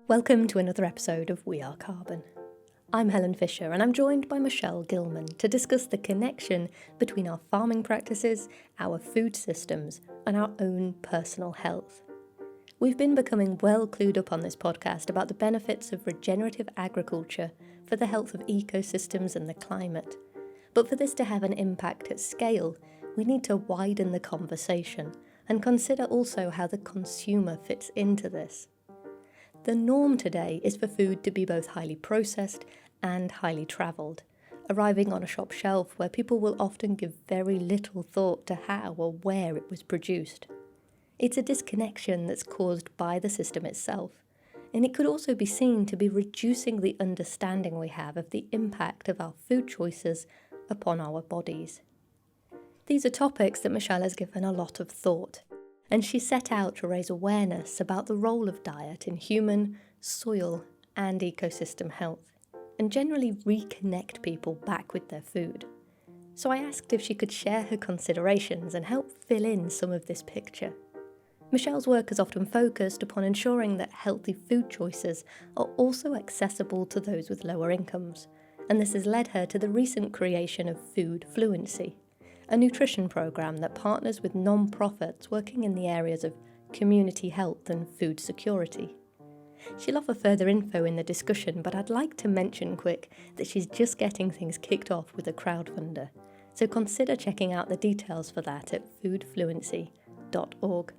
Welcome to another episode of We Are Carbon. I'm Helen Fisher and I'm joined by Michelle Gilman to discuss the connection between our farming practices, our food systems, and our own personal health. We've been becoming well clued up on this podcast about the benefits of regenerative agriculture for the health of ecosystems and the climate. But for this to have an impact at scale, we need to widen the conversation and consider also how the consumer fits into this. The norm today is for food to be both highly processed and highly travelled, arriving on a shop shelf where people will often give very little thought to how or where it was produced. It's a disconnection that's caused by the system itself, and it could also be seen to be reducing the understanding we have of the impact of our food choices upon our bodies. These are topics that Michelle has given a lot of thought, and she set out to raise awareness about the role of diet in human, soil, and ecosystem health, and generally reconnect people back with their food. So I asked if she could share her considerations and help fill in some of this picture. Michelle's work has often focused upon ensuring that healthy food choices are also accessible to those with lower incomes, and this has led her to the recent creation of Food Fluency, a nutrition program that partners with non-profits working in the areas of community health and food security. She'll offer further info in the discussion, but I'd like to mention quick that she's just getting things kicked off with a crowdfunder, so consider checking out the details for that at foodfluency.org.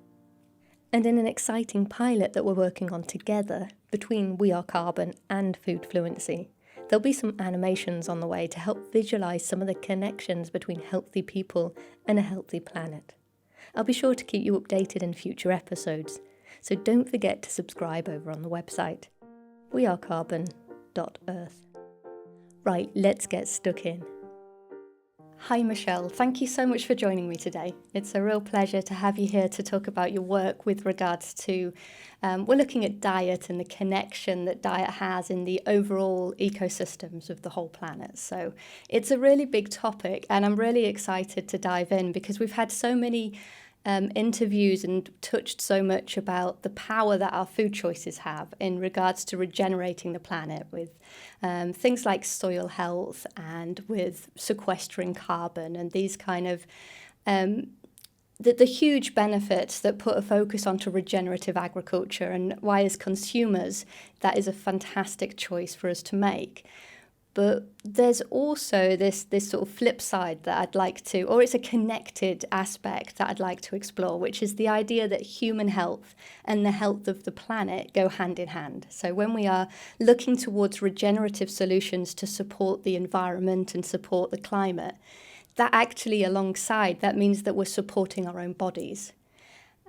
And in an exciting pilot that we're working on together between We Are Carbon and Food Fluency, there'll be some animations on the way to help visualise some of the connections between healthy people and a healthy planet. I'll be sure to keep you updated in future episodes, so don't forget to subscribe over on the website, wearecarbon.earth. Right, let's get stuck in. Hi Michelle, thank you so much for joining me today. It's a real pleasure to have you here to talk about your work with regards to, we're looking at diet and the connection that diet has in the overall ecosystems of the whole planet. So it's a really big topic and I'm really excited to dive in because we've had so many interviews and touched so much about the power that our food choices have in regards to regenerating the planet with things like soil health and with sequestering carbon and these kind of the huge benefits that put a focus onto regenerative agriculture and why as consumers that is a fantastic choice for us to make. But there's also this sort of flip side that I'd like to, or it's a connected aspect that I'd like to explore, which is the idea that human health and the health of the planet go hand in hand. So when we are looking towards regenerative solutions to support the environment and support the climate, that actually alongside, that means that we're supporting our own bodies.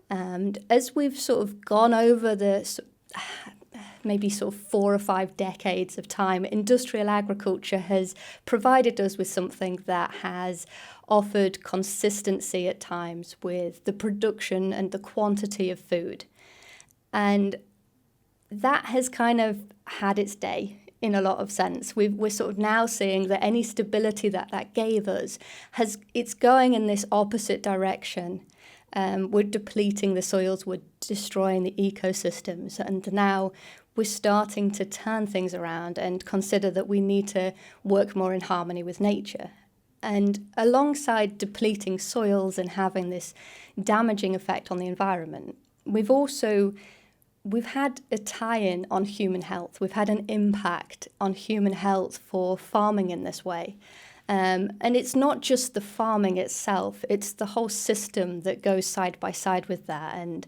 And as we've sort of gone over the maybe sort of 4 or 5 decades of time, industrial agriculture has provided us with something that has offered consistency at times with the production and the quantity of food. And that has kind of had its day in a lot of sense. We're sort of now seeing that any stability that gave us, it's going in this opposite direction. We're depleting the soils, we're destroying the ecosystems, and now we're starting to turn things around and consider that we need to work more in harmony with nature. And alongside depleting soils and having this damaging effect on the environment, we've had a tie-in on human health. We've had an impact on human health for farming in this way. And it's not just the farming itself, it's the whole system that goes side by side with that. And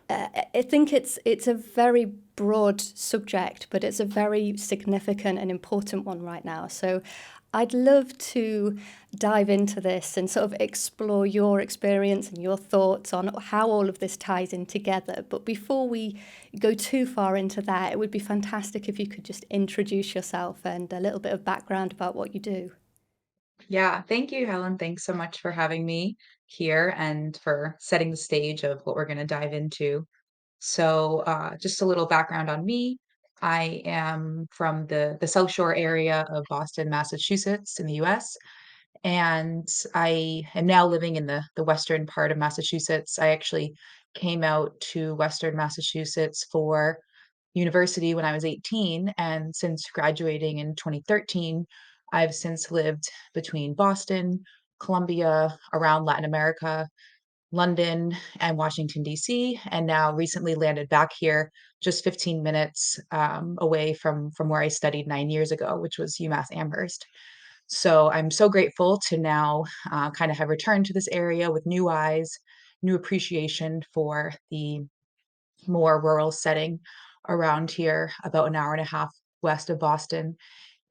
I think it's a very broad subject, but it's a very significant and important one right now. So I'd love to dive into this and sort of explore your experience and your thoughts on how all of this ties in together. But before we go too far into that, it would be fantastic if you could just introduce yourself and a little bit of background about what you do. Yeah, thank you, Helen. Thanks so much for having me here and for setting the stage of what we're going to dive into. Just a little background on me. I am from the South Shore area of Boston, Massachusetts, in the U.S., and I am now living in the western part of Massachusetts. I actually came out to Western Massachusetts for university when I was 18, and since graduating in 2013, I've since lived between Boston, Colombia, around Latin America, London, and Washington, D.C., and now recently landed back here just 15 minutes away from where I studied 9 years ago, which was UMass Amherst. So I'm so grateful to now kind of have returned to this area with new eyes, new appreciation for the more rural setting around here, about an hour and a half west of Boston.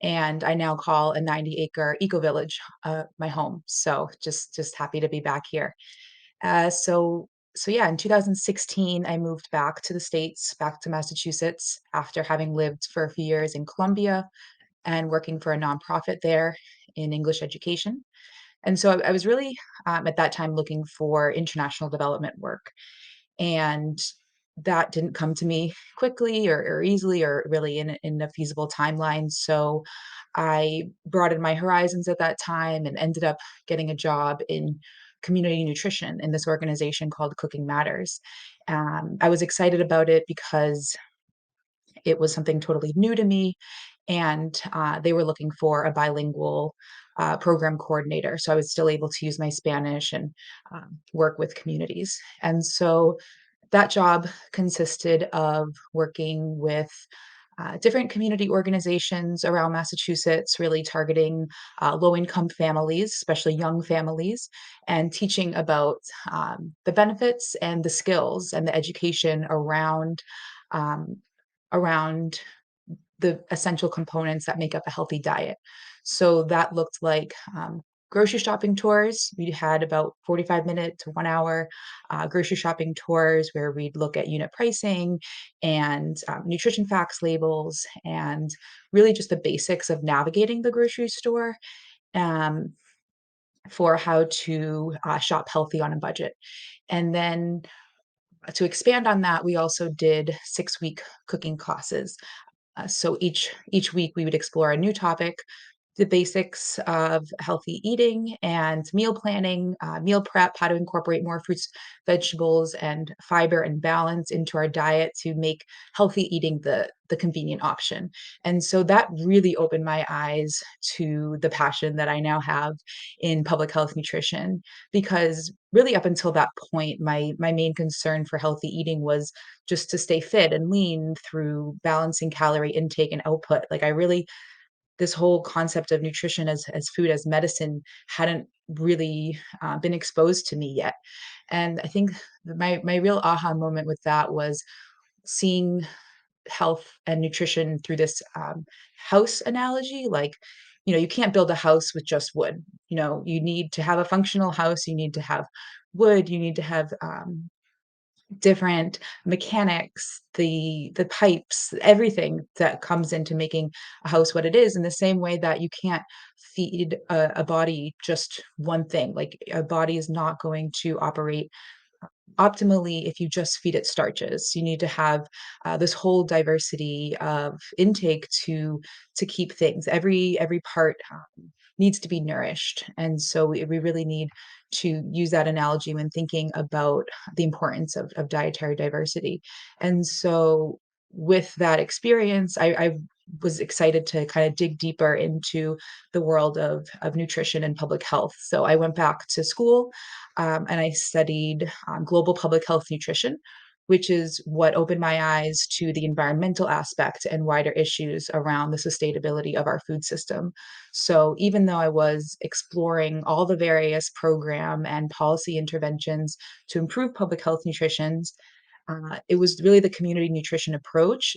And I now call a 90-acre eco village my home. So just happy to be back here. Uh, so so yeah, in 2016, I moved back to the States, back to Massachusetts, after having lived for a few years in Colombia and working for a nonprofit there in English education. And so I was really at that time looking for international development work. And that didn't come to me quickly or easily or really in a feasible timeline. So I broadened my horizons at that time and ended up getting a job in community nutrition in this organization called Cooking Matters. I was excited about it because it was something totally new to me, and they were looking for a bilingual program coordinator. So I was still able to use my Spanish and work with communities. And so that job consisted of working with different community organizations around Massachusetts, really targeting low income families, especially young families, and teaching about the benefits and the skills and the education um, around the essential components that make up a healthy diet. So that looked like grocery shopping tours. We had about 45-minute to 1 hour grocery shopping tours where we'd look at unit pricing and nutrition facts labels and really just the basics of navigating the grocery store um, for how to shop healthy on a budget. And then to expand on that, we also did 6-week cooking classes. So each week we would explore a new topic, the basics of healthy eating and meal planning, meal prep, how to incorporate more fruits, vegetables, and fiber and balance into our diet to make healthy eating the convenient option. And so that really opened my eyes to the passion that I now have in public health nutrition. Because really up until that point, my main concern for healthy eating was just to stay fit and lean through balancing calorie intake and output. Like I really this whole concept of nutrition as food as medicine hadn't really been exposed to me yet. And I think my real aha moment with that was seeing health and nutrition through this house analogy. Like, you can't build a house with just wood. You need to have a functional house. You need to have wood. You need to have different mechanics, the pipes, everything that comes into making a house what it is, in the same way that you can't feed a body just one thing. Like, a body is not going to operate optimally if you just feed it starches. You need to have this whole diversity of intake to keep things. Every part needs to be nourished, and so we really need to use that analogy when thinking about the importance of dietary diversity. And so, with that experience, I was excited to kind of dig deeper into the world of nutrition and public health. So I went back to school and I studied global public health nutrition, which is what opened my eyes to the environmental aspect and wider issues around the sustainability of our food system. So even though I was exploring all the various program and policy interventions to improve public health nutrition, it was really the community nutrition approach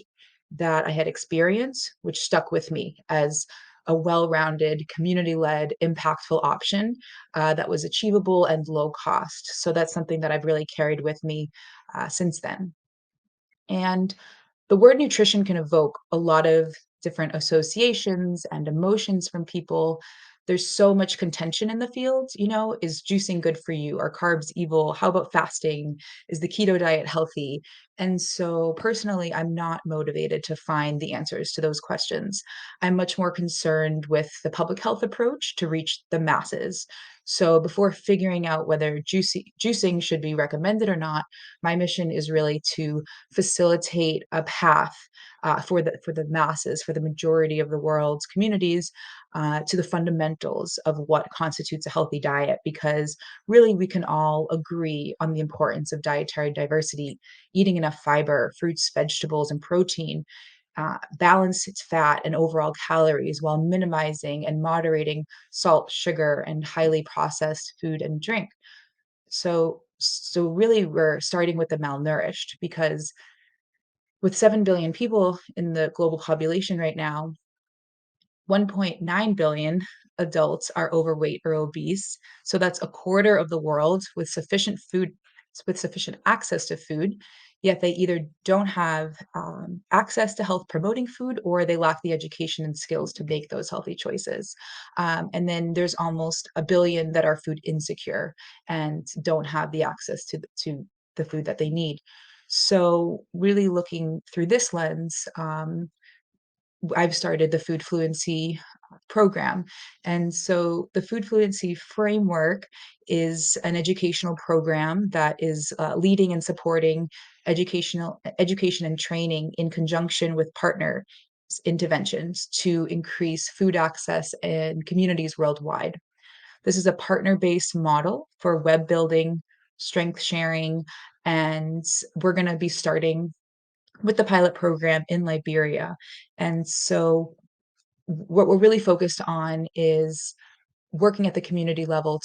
that I had experienced, which stuck with me as a well-rounded, community-led, impactful option that was achievable and low cost. So that's something that I've really carried with me since then. And the word nutrition can evoke a lot of different associations and emotions from people. There's so much contention in the field, is juicing good for you? Are carbs evil? How about fasting? Is the keto diet healthy? And so personally, I'm not motivated to find the answers to those questions. I'm much more concerned with the public health approach to reach the masses. So before figuring out whether juicing should be recommended or not, my mission is really to facilitate a path for the masses, for the majority of the world's communities, to the fundamentals of what constitutes a healthy diet. Because really, we can all agree on the importance of dietary diversity, eating enough fiber, fruits, vegetables, and protein, balance its fat and overall calories while minimizing and moderating salt, sugar, and highly processed food and drink. So really, we're starting with the malnourished because with 7 billion people in the global population right now, 1.9 billion adults are overweight or obese. So that's a quarter of the world with sufficient access to food, yet they either don't have access to health promoting food or they lack the education and skills to make those healthy choices. And then there's almost a billion that are food insecure and don't have the access to the food that they need. So, really looking through this lens, I've started the Food Fluency program. And so the Food Fluency framework is an educational program that is leading and supporting education and training in conjunction with partner interventions to increase food access in communities worldwide. This is a partner-based model for web building, strength sharing, and we're going to be starting with the pilot program in Liberia. And so what we're really focused on is working at the community level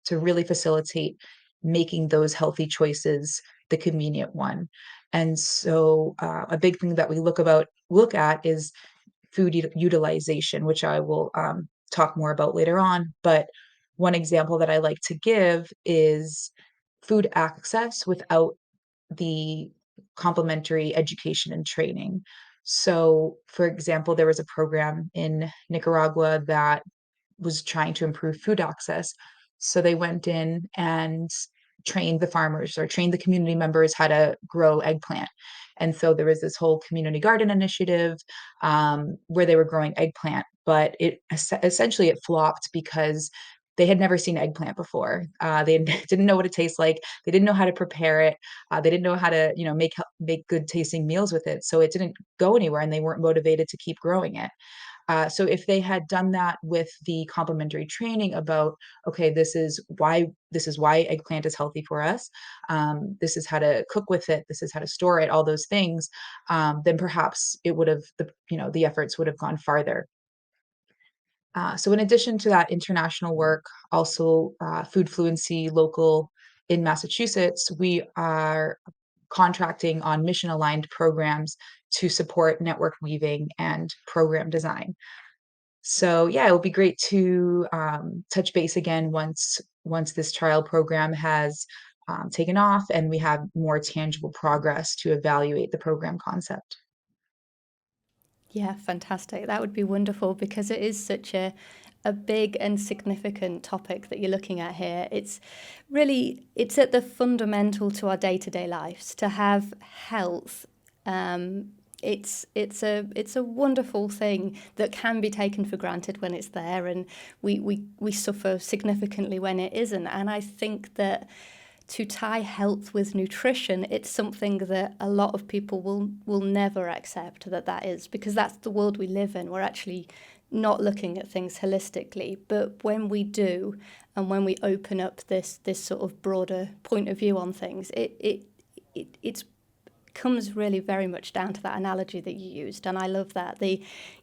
to really facilitate making those healthy choices the convenient one. And so a big thing that we look at is food utilization, which I will talk more about later on. But one example that I like to give is food access without the complementary education and training. So, for example, there was a program in Nicaragua that was trying to improve food access. So they went in and trained the farmers or trained the community members how to grow eggplant. And so there was this whole community garden initiative where they were growing eggplant, but essentially it flopped because they had never seen eggplant before. They didn't know what it tastes like. They didn't know how to prepare it. They didn't know how to, make good tasting meals with it. So it didn't go anywhere, and they weren't motivated to keep growing it. So if they had done that with the complementary training about, okay, this is why eggplant is healthy for us. This is how to cook with it. This is how to store it. All those things. Then perhaps it would have the efforts would have gone farther. So in addition to that international work, also Food Fluency local in Massachusetts, we are contracting on mission aligned programs to support network weaving and program design. So yeah, it will be great to touch base again once this trial program has taken off and we have more tangible progress to evaluate the program concept. Yeah, fantastic. That would be wonderful because it is such a big and significant topic that you're looking at here. It's at the fundamental to our day-to-day lives to have health. It's a wonderful thing that can be taken for granted when it's there, and we suffer significantly when it isn't. And I think that to tie health with nutrition, it's something that a lot of people will never accept that is, because that's the world we live in. We're actually not looking at things holistically. But when we do, and when we open up this sort of broader point of view on things, it's comes really very much down to that analogy that you used, and I love that.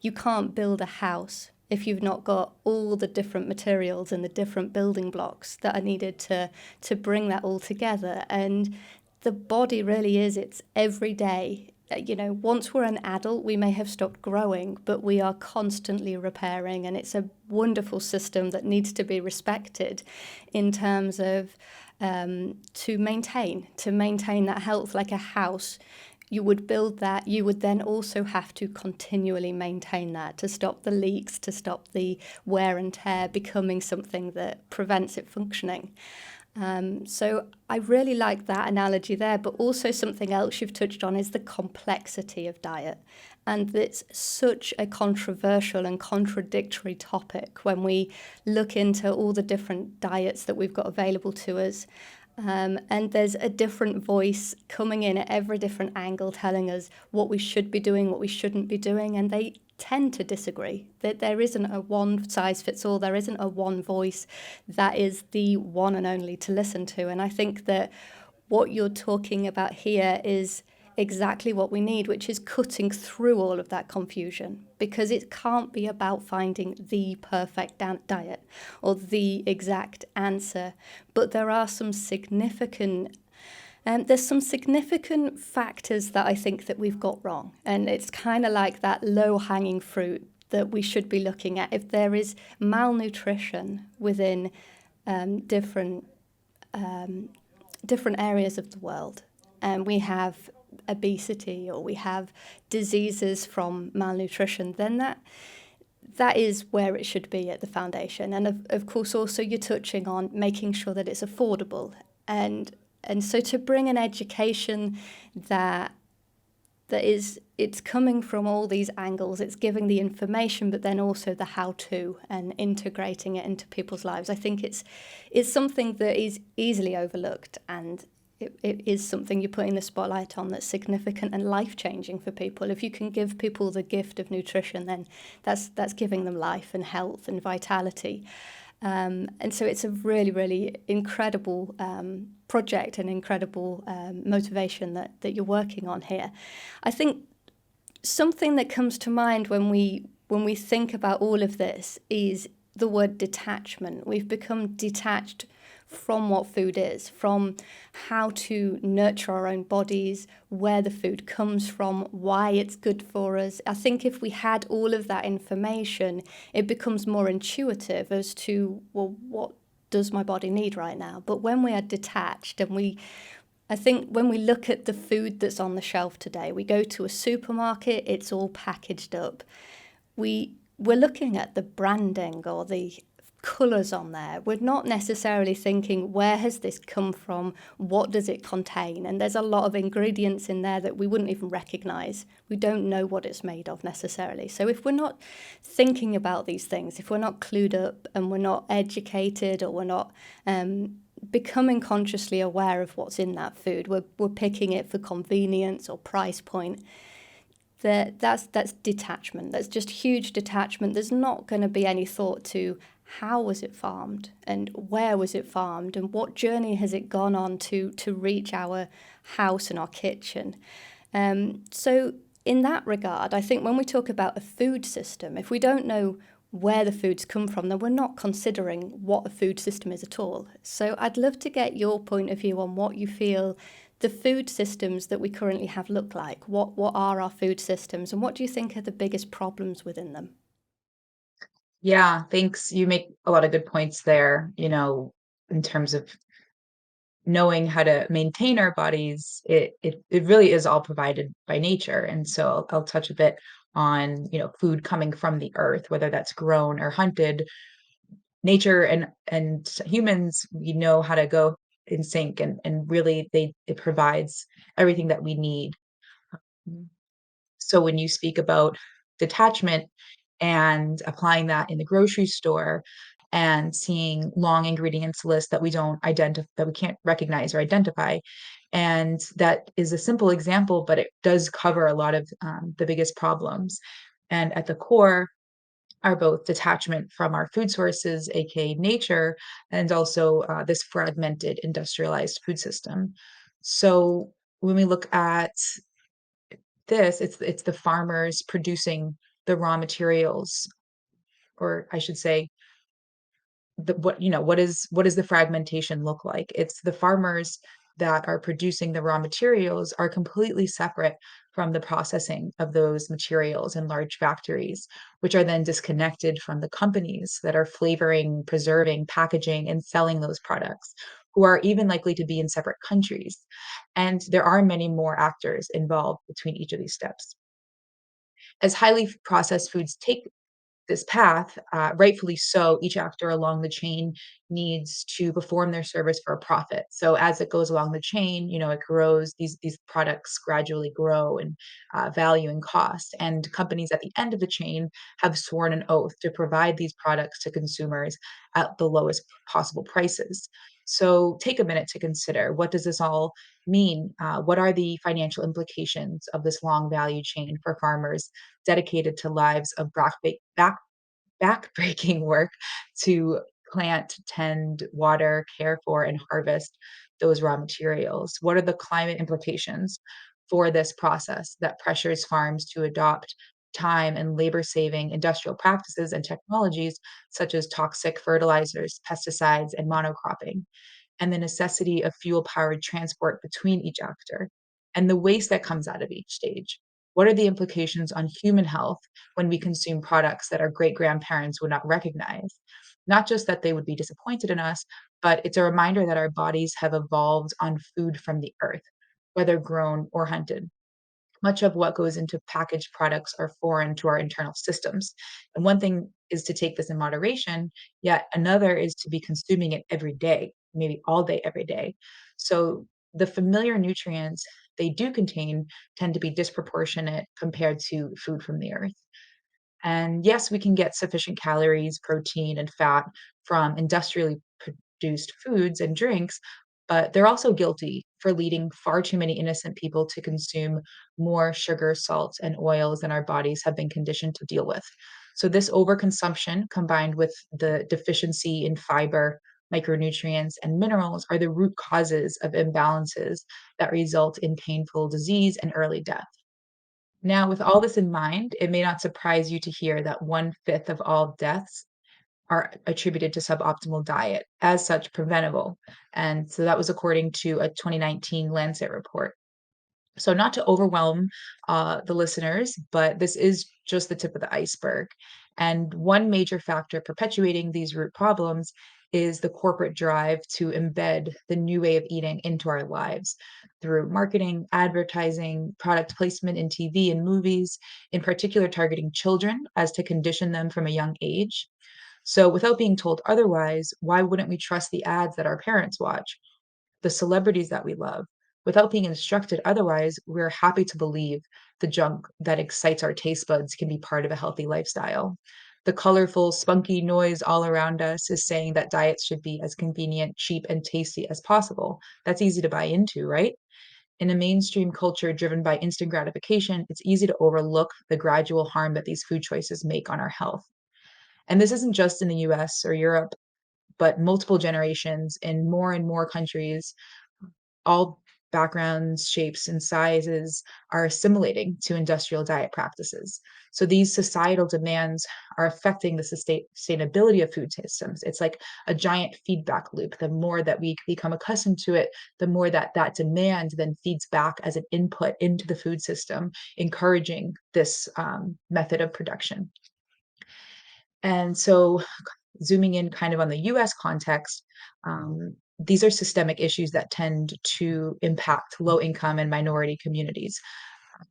You can't build a house if you've not got all the different materials and the different building blocks that are needed to bring that all together. And the body really is, it's every day. Once we're an adult, we may have stopped growing, but we are constantly repairing, and it's a wonderful system that needs to be respected in terms of to maintain that health. Like a house, you would build that, you would then also have to continually maintain that to stop the leaks, to stop the wear and tear becoming something that prevents it functioning. So I really like that analogy there, but also something else you've touched on is the complexity of diet. And it's such a controversial and contradictory topic when we look into all the different diets that we've got available to us. And there's a different voice coming in at every different angle telling us what we should be doing, what we shouldn't be doing, and they tend to disagree. That there isn't a one size fits all, there isn't a one voice that is the one and only to listen to. And I think that what you're talking about here is exactly what we need, which is cutting through all of that confusion, because it can't be about finding the perfect diet or the exact answer. But there are some significant there's some significant factors that I think that we've got wrong, and it's kind of like that low-hanging fruit that we should be looking at. If there is malnutrition within different different areas of the world, and we have obesity or we have diseases from malnutrition, then that is where it should be at the foundation. And of course, also you're touching on making sure that it's affordable, and so to bring an education that it's coming from all these angles, it's giving the information, but then also the how-to and integrating it into people's lives. I think it's something that is easily overlooked, and it is something you're putting the spotlight on that's significant and life-changing for people. If you can give people the gift of nutrition, then that's giving them life and health and vitality. And so it's a really, really incredible project and incredible motivation that you're working on here. I think something that comes to mind when we think about all of this is the word detachment. We've become detached from what food is, from how to nurture our own bodies, where the food comes from, why it's good for us. I think if we had all of that information, it becomes more intuitive as to, well, what does my body need right now? But when we are detached and I think when we look at the food that's on the shelf today, we go to a supermarket, it's all packaged up. We're looking at the branding or the colours on there. We're not necessarily thinking, where has this come from? What does it contain? And there's a lot of ingredients in there that we wouldn't even recognise. We don't know what it's made of necessarily. So if we're not thinking about these things, if we're not clued up and we're not educated, or we're not becoming consciously aware of what's in that food, we're picking it for convenience or price point, that's detachment. That's just huge detachment. There's not going to be any thought to how was it farmed and where was it farmed and what journey has it gone on to reach our house and our kitchen. So in that regard, I think when we talk about a food system, if we don't know where the foods come from, then we're not considering what a food system is at all. So I'd love to get your point of view on what you feel the food systems that we currently have look like. What are our food systems, and what do you think are the biggest problems within them? Yeah, thanks. You make a lot of good points there, in terms of knowing how to maintain our bodies. It really is all provided by nature. And so I'll touch a bit on, food coming from the earth, whether that's grown or hunted. Nature and humans, we know how to go in sync, and really it provides everything that we need. Mm. So when you speak about detachment and applying that in the grocery store and seeing long ingredients lists that we don't identify, that we can't recognize or identify, and that is a simple example, but it does cover a lot of the biggest problems. And at the core are both detachment from our food sources, aka nature, and also this fragmented industrialized food system. So when we look at this, it's the farmers producing the raw materials, or I should say, what does the fragmentation look like? It's the farmers that are producing the raw materials are completely separate from the processing of those materials in large factories, which are then disconnected from the companies that are flavoring, preserving, packaging, and selling those products, who are even likely to be in separate countries. And there are many more actors involved between each of these steps. As highly processed foods take this path, rightfully so, each actor along the chain needs to perform their service for a profit. So as it goes along the chain, it grows. These products gradually grow in value and cost. And companies at the end of the chain have sworn an oath to provide these products to consumers at the lowest possible prices. So take a minute to consider, what does this all mean? What are the financial implications of this long value chain for farmers dedicated to lives of backbreaking work to plant, tend, water, care for, and harvest those raw materials? What are the climate implications for this process that pressures farms to adopt time and labor saving industrial practices and technologies such as toxic fertilizers, pesticides, and monocropping? And the necessity of fuel powered transport between each actor, and the waste that comes out of each stage. What are the implications on human health when we consume products that our great grandparents would not recognize? Not just that they would be disappointed in us, but it's a reminder that our bodies have evolved on food from the earth, whether grown or hunted. Much of what goes into packaged products are foreign to our internal systems. And one thing is to take this in moderation, yet another is to be consuming it every day, maybe all day, every day. So the familiar nutrients they do contain tend to be disproportionate compared to food from the earth. And yes, we can get sufficient calories, protein, and fat from industrially produced foods and drinks, but they're also guilty for leading far too many innocent people to consume more sugar, salt, and oils than our bodies have been conditioned to deal with. So, this overconsumption combined with the deficiency in fiber, micronutrients, and minerals are the root causes of imbalances that result in painful disease and early death. Now, with all this in mind, it may not surprise you to hear that one-fifth of all deaths are attributed to suboptimal diet, as such preventable. And so that was according to a 2019 Lancet report. So, not to overwhelm the listeners, but this is just the tip of the iceberg. And one major factor perpetuating these root problems is the corporate drive to embed the new way of eating into our lives through marketing, advertising, product placement in TV and movies, in particular targeting children as to condition them from a young age. So, without being told otherwise, why wouldn't we trust the ads that our parents watch, the celebrities that we love? Without being instructed otherwise, we're happy to believe the junk that excites our taste buds can be part of a healthy lifestyle. The colorful, spunky noise all around us is saying that diets should be as convenient, cheap, and tasty as possible. That's easy to buy into, right? In a mainstream culture driven by instant gratification, it's easy to overlook the gradual harm that these food choices make on our health. And this isn't just in the US or Europe, but multiple generations in more and more countries. All backgrounds, shapes, and sizes are assimilating to industrial diet practices. So these societal demands are affecting the sustainability of food systems. It's like a giant feedback loop. The more that we become accustomed to it, the more that that demand then feeds back as an input into the food system, encouraging this method of production. And so, zooming in kind of on the US context, these are systemic issues that tend to impact low income and minority communities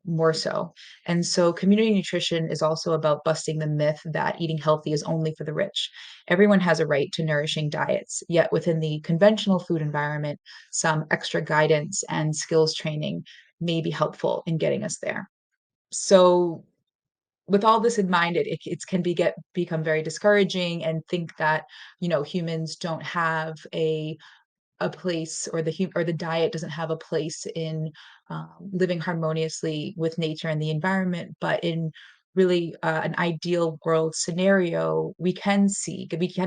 more so. And so, community nutrition is also about busting the myth that eating healthy is only for the rich. Everyone has a right to nourishing diets, yet, within the conventional food environment, some extra guidance and skills training may be helpful in getting us there. So, with all this in mind, it can become very discouraging and think that, humans don't have a place, or the diet doesn't have a place in living harmoniously with nature and the environment. But in really an ideal world scenario, we can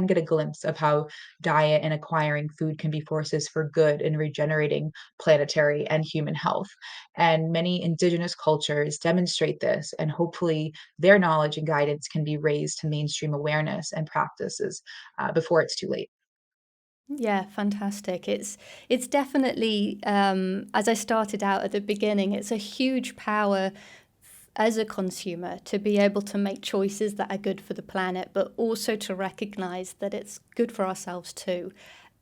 get a glimpse of how diet and acquiring food can be forces for good in regenerating planetary and human health. And many indigenous cultures demonstrate this, and hopefully their knowledge and guidance can be raised to mainstream awareness and practices before it's too late. Yeah, fantastic. It's definitely, as I started out at the beginning, it's a huge power as a consumer to be able to make choices that are good for the planet, but also to recognize that it's good for ourselves too.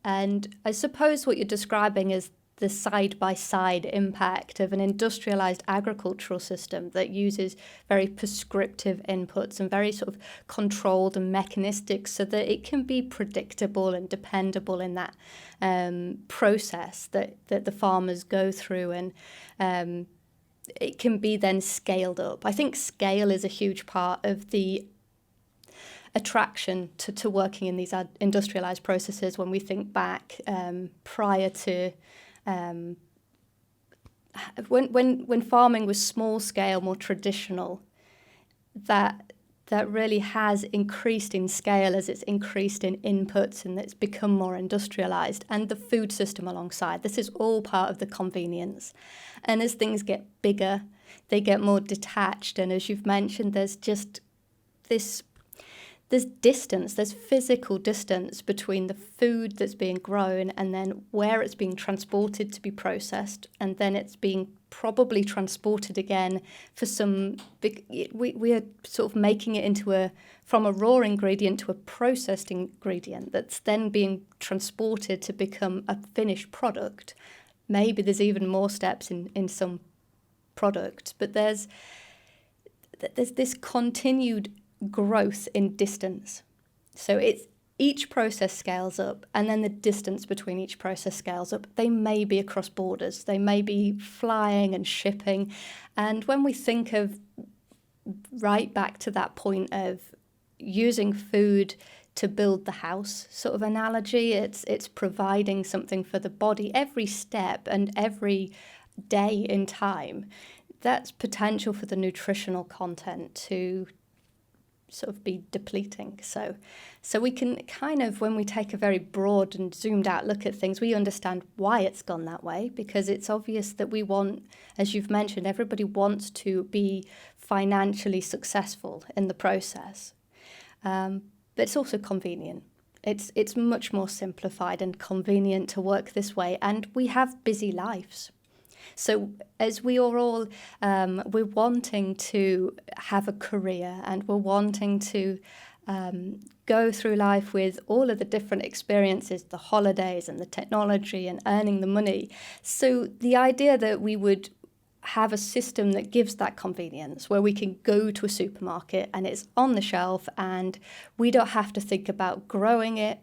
And I suppose what you're describing is the side-by-side impact of an industrialized agricultural system that uses very prescriptive inputs and very sort of controlled and mechanistic so that it can be predictable and dependable in that process that the farmers go through, and it can be then scaled up. I think scale is a huge part of the attraction to working in these industrialized processes. When we think back prior to when farming was small scale, more traditional, that really has increased in scale as it's increased in inputs and it's become more industrialized, and the food system alongside. This is all part of the convenience. And as things get bigger, they get more detached. And as you've mentioned, there's just there's distance, there's physical distance between the food that's being grown and then where it's being transported to be processed, and then it's being probably transported again for some big, we are sort of making it into from a raw ingredient to a processed ingredient that's then being transported to become a finished product. Maybe there's even more steps in some products, but there's this continued growth in distance. So it's each process scales up, and then the distance between each process scales up. They may be across borders, they may be flying and shipping. And when we think of right back to that point of using food to build the house sort of analogy, it's providing something for the body every step and every day in time. That's potential for the nutritional content to sort of be depleting. So we can kind of, when we take a very broad and zoomed out look at things, we understand why it's gone that way, because it's obvious that we want, as you've mentioned, everybody wants to be financially successful in the process. But it's also convenient. It's much more simplified and convenient to work this way, and we have busy lives. So as we are all, we're wanting to have a career, and we're wanting to go through life with all of the different experiences, the holidays and the technology and earning the money. So the idea that we would have a system that gives that convenience, where we can go to a supermarket and it's on the shelf and we don't have to think about growing it,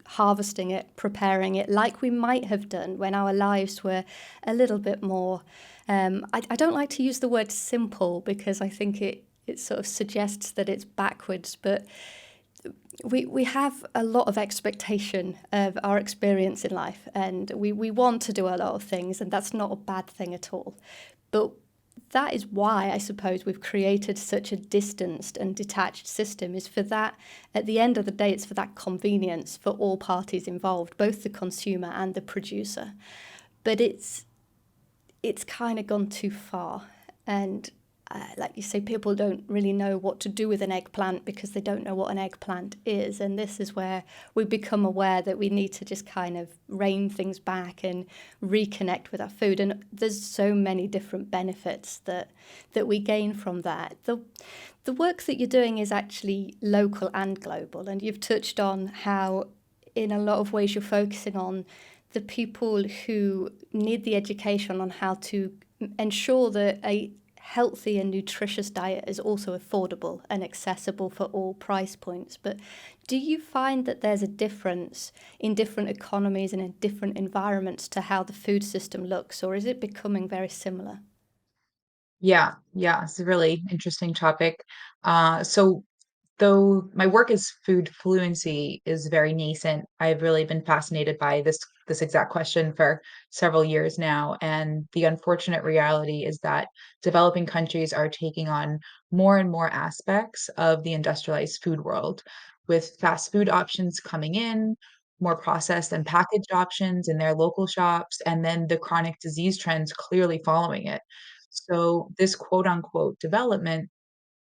harvesting it, preparing it, like we might have done when our lives were a little bit more, I don't like to use the word simple, because I think it sort of suggests that it's backwards, but we have a lot of expectation of our experience in life, and we want to do a lot of things, and that's not a bad thing at all. But that is why I suppose we've created such a distanced and detached system, is for that, at the end of the day, it's for that convenience for all parties involved, both the consumer and the producer. But it's kind of gone too far. And like you say, people don't really know what to do with an eggplant because they don't know what an eggplant is. And this is where we become aware that we need to just kind of rein things back and reconnect with our food. And there's so many different benefits that we gain from that. The work that you're doing is actually local and global. And you've touched on how, in a lot of ways, you're focusing on the people who need the education on how to ensure that a healthy and nutritious diet is also affordable and accessible for all price points. But do you find that there's a difference in different economies and in different environments to how the food system looks, or is it becoming very similar? Yeah, it's a really interesting topic. So though my work as food fluency is very nascent, I've really been fascinated by this exact question for several years now. And the unfortunate reality is that developing countries are taking on more and more aspects of the industrialized food world, with fast food options coming in, more processed and packaged options in their local shops, and then the chronic disease trends clearly following it. So this quote unquote development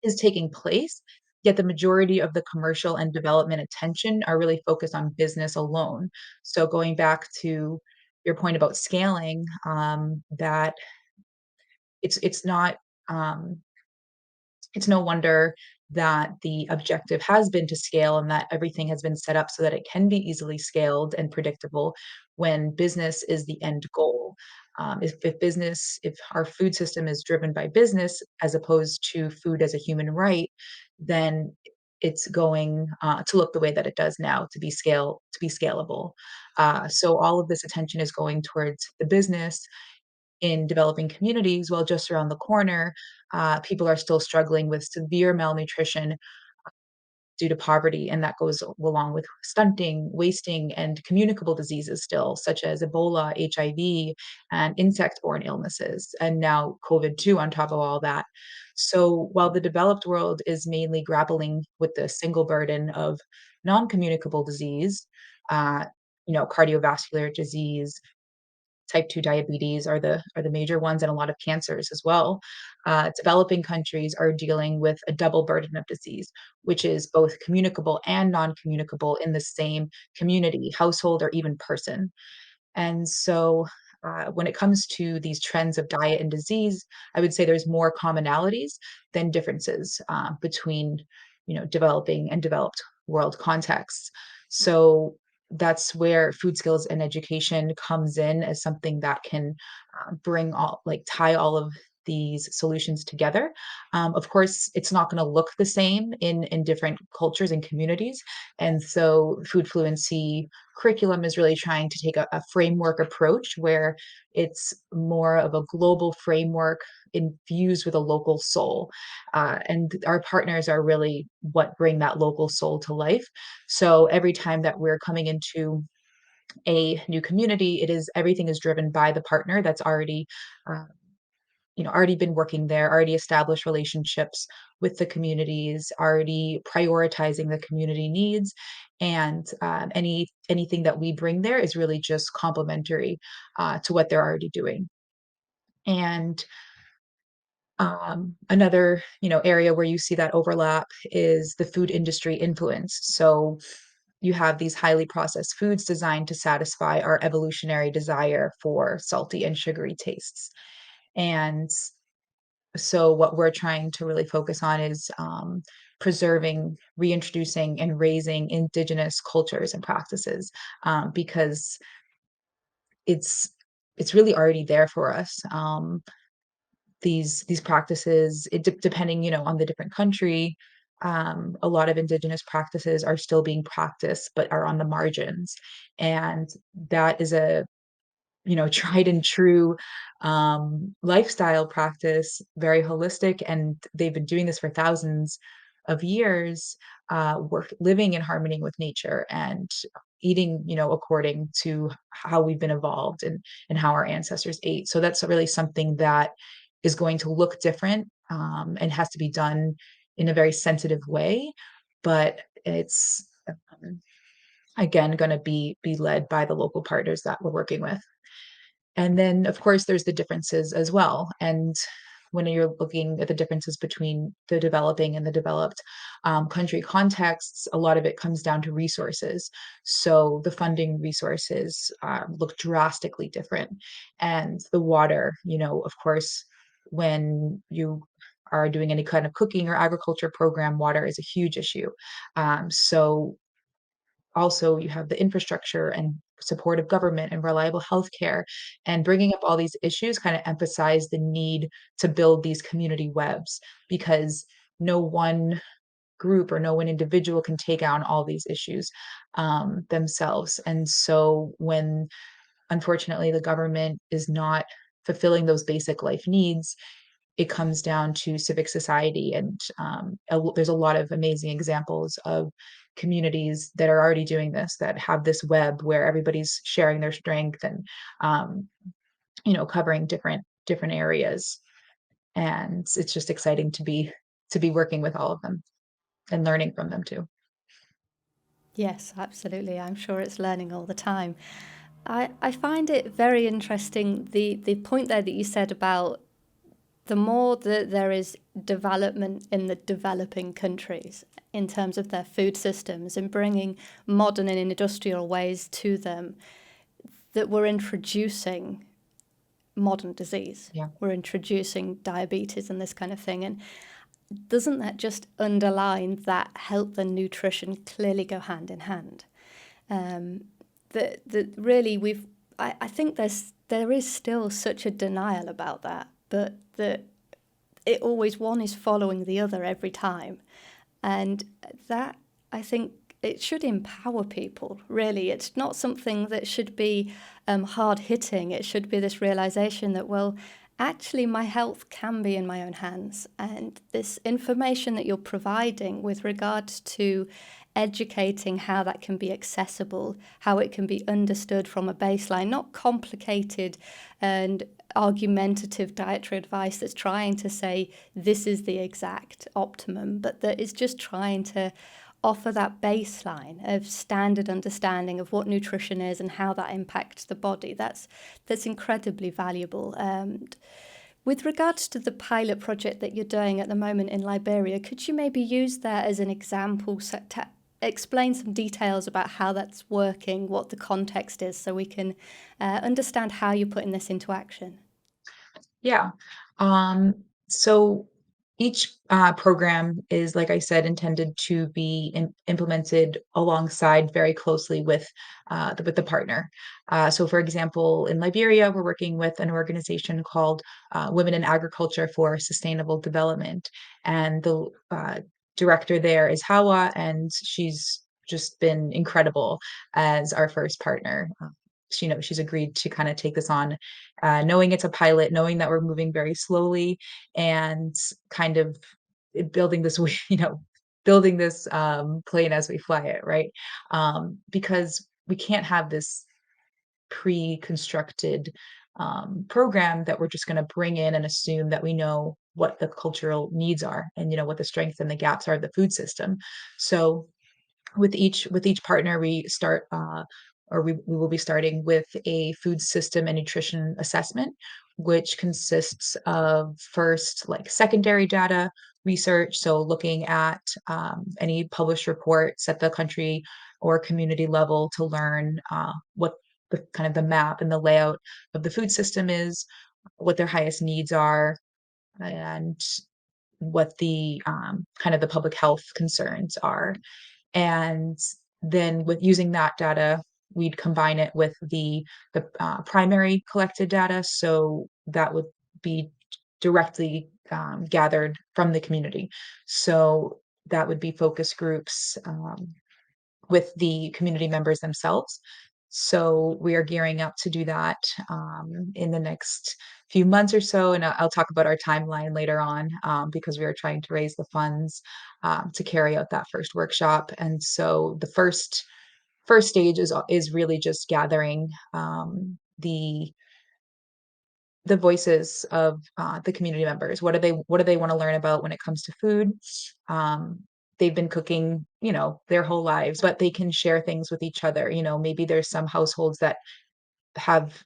is taking place, yet the majority of the commercial and development attention are really focused on business alone. So going back to your point about scaling, that it's not um, it's no wonder that the objective has been to scale and that everything has been set up so that it can be easily scaled and predictable when business is the end goal. If our food system is driven by business as opposed to food as a human right, then it's going to look the way that it does now to be scalable. So all of this attention is going towards the business in developing communities, while just around the corner, people are still struggling with severe malnutrition due to poverty, and that goes along with stunting, wasting, and communicable diseases still, such as Ebola, HIV, and insect-borne illnesses, and now COVID too on top of all that. So while the developed world is mainly grappling with the single burden of non-communicable disease, uh, cardiovascular disease, type 2 diabetes are the major ones, and a lot of cancers as well. Developing countries are dealing with a double burden of disease, which is both communicable and non-communicable in the same community, household, or even person. And so, when it comes to these trends of diet and disease, I would say there's more commonalities than differences between, developing and developed world contexts. So that's where food skills and education comes in as something that can tie all of these solutions together. Of course, it's not going to look the same in different cultures and communities, and so food fluency curriculum is really trying to take a framework approach where it's more of a global framework infused with a local soul. And our partners are really what bring that local soul to life. So every time that we're coming into a new community, everything is driven by the partner that's uh, already been working there, already established relationships with the communities, already prioritizing the community needs, and anything that we bring there is really just complementary to what they're already doing. And another area where you see that overlap is the food industry influence. So you have these highly processed foods designed to satisfy our evolutionary desire for salty and sugary tastes. And so what we're trying to really focus on is preserving, reintroducing, and raising indigenous cultures and practices, because it's it's really already there for us. These practices, depending, on the different country, a lot of indigenous practices are still being practiced, but are on the margins, and that is a tried and true, lifestyle practice, very holistic, and they've been doing this for thousands of years, living in harmony with nature and eating, according to how we've been evolved and how our ancestors ate. So that's really something that is going to look different, and has to be done in a very sensitive way, but it's, again, gonna be led by the local partners that we're working with. And then, of course, there's the differences as well. And when you're looking at the differences between the developing and the developed country contexts, a lot of it comes down to resources. So the funding resources look drastically different. And the water, of course, when you are doing any kind of cooking or agriculture program, water is a huge issue. So also you have the infrastructure and supportive government and reliable healthcare, and bringing up all these issues kind of emphasize the need to build these community webs, because no one group or no one individual can take on all these issues themselves. And so when, unfortunately, the government is not fulfilling those basic life needs, it comes down to civic society, and there's a lot of amazing examples of communities that are already doing this, that have this web where everybody's sharing their strength and um, covering different areas, and it's just exciting to be working with all of them and learning from them too. Yes, absolutely. I'm sure it's learning all the time. I find it very interesting the point there that you said about the more that there is development in the developing countries in terms of their food systems and bringing modern and industrial ways to them, that we're introducing modern disease. Yeah. We're introducing diabetes and this kind of thing. And doesn't that just underline that health and nutrition clearly go hand in hand? That really I think there is still such a denial about that, but that it always one is following the other every time. And that, I think, it should empower people, really. It's not something that should be hard hitting. It should be this realization that, well, actually, my health can be in my own hands. And this information that you're providing with regards to educating how that can be accessible, how it can be understood from a baseline, not complicated and argumentative dietary advice that's trying to say this is the exact optimum, but that is just trying to offer that baseline of standard understanding of what nutrition is and how that impacts the body. That's incredibly valuable. With regards to the pilot project that you're doing at the moment in Liberia, could you maybe use that as an example to explain some details about how that's working, what the context is, so we can understand how you're putting this into action? Yeah. So each program is, like I said, intended to be implemented alongside very closely with the partner. So, for example, in Liberia, we're working with an organization called Women in Agriculture for Sustainable Development, and the director there is Hawa, and she's just been incredible as our first partner. She's agreed to kind of take this on, knowing it's a pilot, knowing that we're moving very slowly, and kind of building this, building this plane as we fly it, right? Because we can't have this pre-constructed program that we're just going to bring in and assume that we know what the cultural needs are and what the strengths and the gaps are of the food system. So with each partner we start or we will be starting with a food system and nutrition assessment, which consists of first like secondary data research, so looking at any published reports at the country or community level to learn what the kind of the map and the layout of the food system is, what their highest needs are, and what the kind of the public health concerns are. And then with using that data, we'd combine it with the primary collected data, so that would be directly gathered from the community. So that would be focus groups with the community members themselves. So we are gearing up to do that in the next few months or so, and I'll talk about our timeline later on because we are trying to raise the funds to carry out that first workshop. And so the first stage is really just gathering the voices of the community members. What do they want to learn about when it comes to food? Um, they've been cooking, their whole lives, but they can share things with each other. Maybe there's some households that have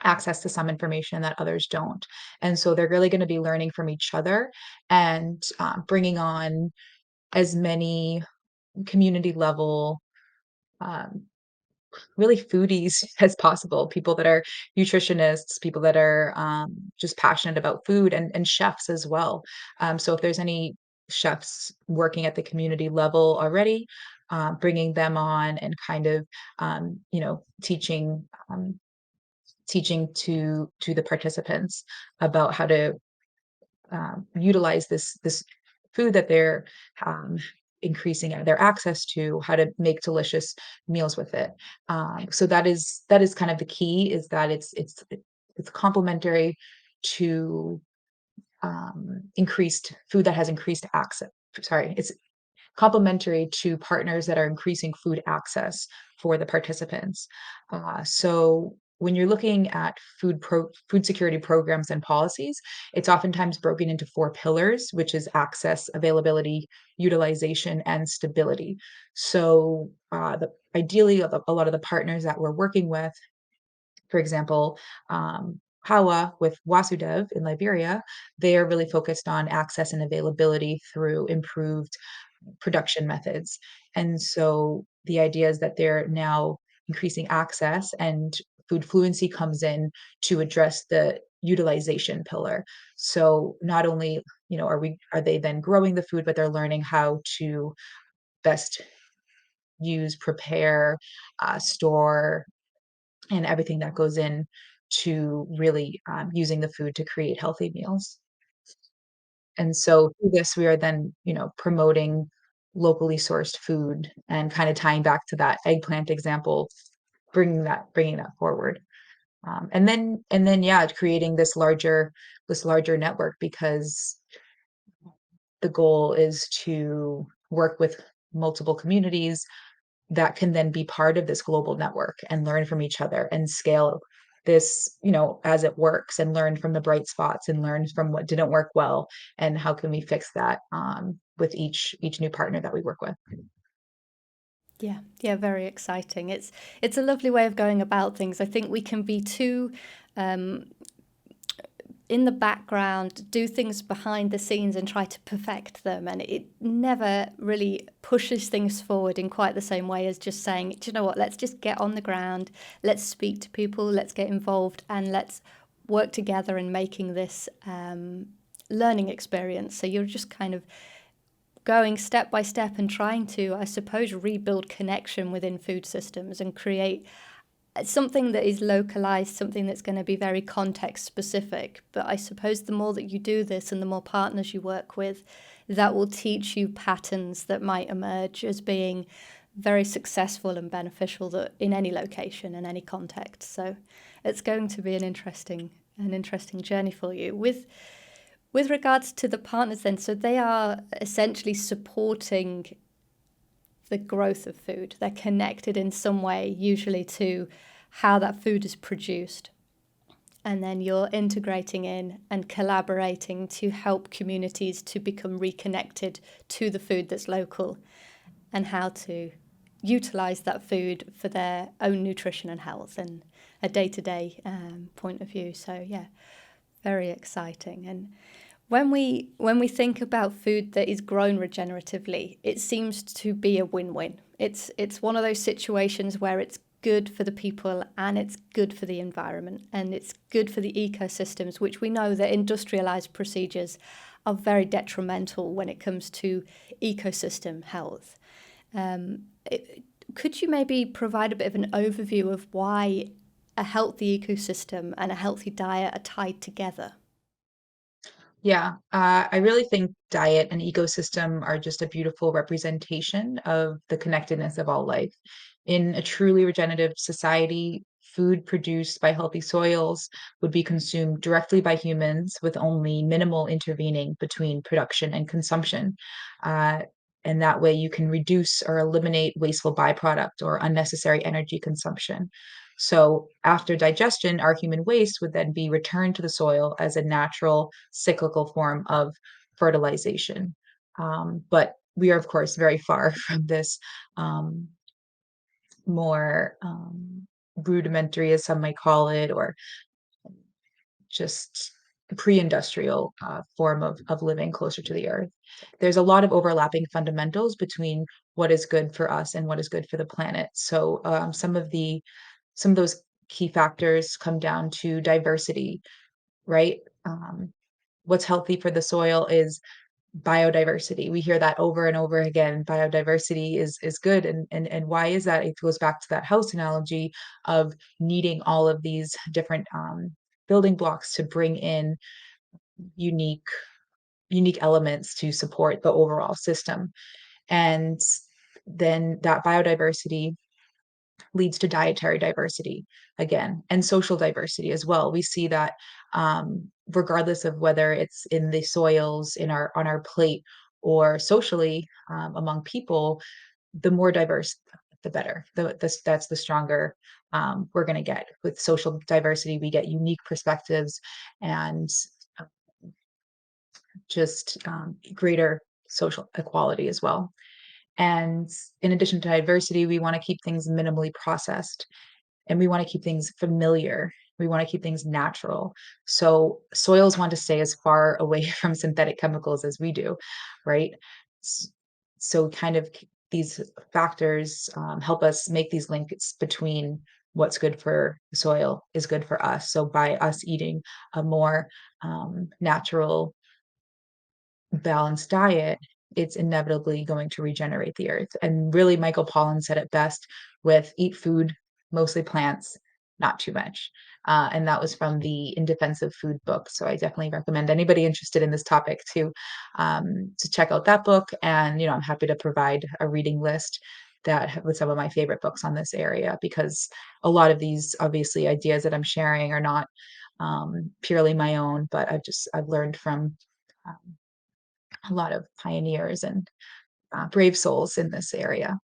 access to some information that others don't, and so they're really going to be learning from each other and bringing on as many community level um, really foodies as possible, people that are nutritionists, people that are just passionate about food, and chefs as well. So if there's any chefs working at the community level already, bringing them on and kind of teaching to the participants about how to utilize this food that they're um, increasing their access to, how to make delicious meals with it. So that is kind of the key, is that it's complementary to increased food that has increased access. Sorry, it's complementary to partners that are increasing food access for the participants. So when you're looking at food security programs and policies, it's oftentimes broken into four pillars, which is access, availability, utilization, and stability. So ideally, a lot of the partners that we're working with, for example, Hawa with Wasudev in Liberia, they are really focused on access and availability through improved production methods. And so the idea is that they're now increasing access, and food fluency comes in to address utilization pillar. So not only, are they then growing the food, but they're learning how to best use, prepare, store, and everything that goes in to really using the food to create healthy meals. And so through this, we are then, promoting locally sourced food and kind of tying back to that eggplant example, bringing that forward. And then, yeah, creating this larger network, because the goal is to work with multiple communities that can then be part of this global network and learn from each other and scale this, as it works, and learn from the bright spots and learn from what didn't work well, and how can we fix that with each new partner that we work with. Yeah, yeah, very exciting. It's a lovely way of going about things. I think we can be too um, in the background, do things behind the scenes and try to perfect them, and it never really pushes things forward in quite the same way as just saying, do you know what? Let's just get on the ground. Let's speak to people. Let's get involved, and let's work together in making this learning experience. So you're just kind of going step by step and trying to, I suppose, rebuild connection within food systems and create something that is localized, something that's going to be very context specific. But I suppose the more that you do this and the more partners you work with, that will teach you patterns that might emerge as being very successful and beneficial that in any location and any context. So it's going to be an interesting journey for you. With regards to the partners then, so they are essentially supporting the growth of food. They're connected in some way, usually to how that food is produced. And then you're integrating in and collaborating to help communities to become reconnected to the food that's local and how to utilize that food for their own nutrition and health and a day-to-day point of view. So yeah, very exciting. And when we think about food that is grown regeneratively, it seems to be a win-win. It's one of those situations where it's good for the people and it's good for the environment and it's good for the ecosystems, which we know that industrialized procedures are very detrimental when it comes to ecosystem health. Um, could you maybe provide a bit of an overview of why a healthy ecosystem and a healthy diet are tied together? Yeah, I really think diet and ecosystem are just a beautiful representation of the connectedness of all life. In a truly regenerative society, food produced by healthy soils would be consumed directly by humans with only minimal intervening between production and consumption. Uh, and that way you can reduce or eliminate wasteful byproduct or unnecessary energy consumption. So after digestion, our human waste would then be returned to the soil as a natural cyclical form of fertilization. But we are, of course, very far from this um, more rudimentary, as some might call it, or just pre-industrial form of living closer to the earth. There's a lot of overlapping fundamentals between what is good for us and what is good for the planet. So some of those key factors come down to diversity, right? What's healthy for the soil is biodiversity. We hear that over and over again. Biodiversity is good. And why is that? It goes back to that house analogy of needing all of these different building blocks to bring in unique unique elements to support the overall system. And then that biodiversity leads to dietary diversity again, and social diversity as well. We see that regardless of whether it's in the soils in our on our plate or socially among people, the more diverse, the better. That's the stronger we're going to get. With social diversity, we get unique perspectives and just greater social equality as well. And in addition to diversity, we want to keep things minimally processed and we want to keep things familiar. We want to keep things natural. So soils want to stay as far away from synthetic chemicals as we do, right? S- So kind of these factors help us make these links between what's good for the soil is good for us. So by us eating a more natural, balanced diet, it's inevitably going to regenerate the earth. And really, Michael Pollan said it best with eat food, mostly plants, not too much. And that was from the In Defense of Food book. So I definitely recommend anybody interested in this topic to check out that book. And I'm happy to provide a reading list with some of my favorite books on this area, because a lot of these obviously ideas that I'm sharing are not purely my own, but I've learned from um, a lot of pioneers and brave souls in this area.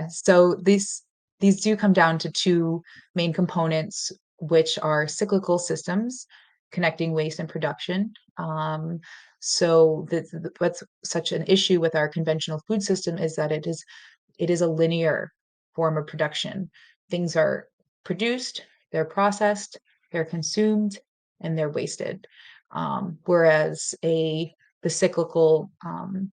So these do come down to two main components, which are cyclical systems connecting waste and production. So what's such an issue with our conventional food system is that it is a linear form of production. Things are produced, they're processed, they're consumed, and they're wasted. Whereas the cyclical um,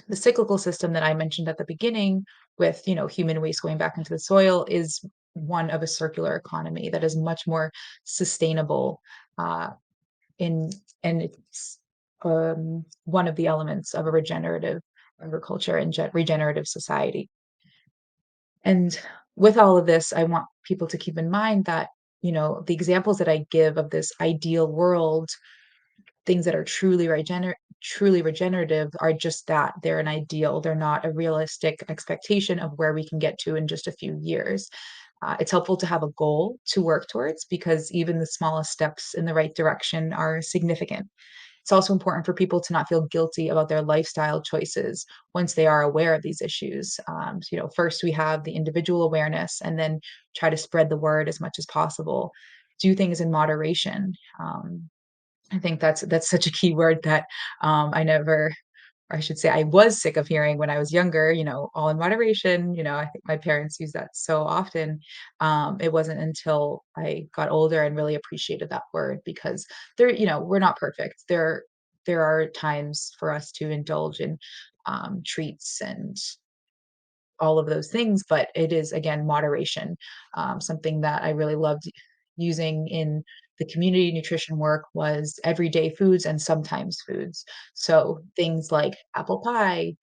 the cyclical system that I mentioned at the beginning, with human waste going back into the soil, is one of a circular economy that is much more sustainable, uh, in and it's one of the elements of a regenerative agriculture and regenerative society. And with all of this, I want people to keep in mind that the examples that I give of this ideal world, things that are truly regenerative, are just that. They're an ideal. They're not a realistic expectation of where we can get to in just a few years. It's helpful to have a goal to work towards, because even the smallest steps in the right direction are significant. It's also important for people to not feel guilty about their lifestyle choices once they are aware of these issues. So, first we have the individual awareness, and then try to spread the word as much as possible. Do things in moderation. I think that's such a key word that I never, or I should say, I was sick of hearing when I was younger. All in moderation. I think my parents use that so often. It wasn't until I got older and really appreciated that word, because we're not perfect. There are times for us to indulge in treats and all of those things, but it is, again, moderation. Something that I really loved using in the community nutrition work was everyday foods and sometimes foods. So things like apple pie,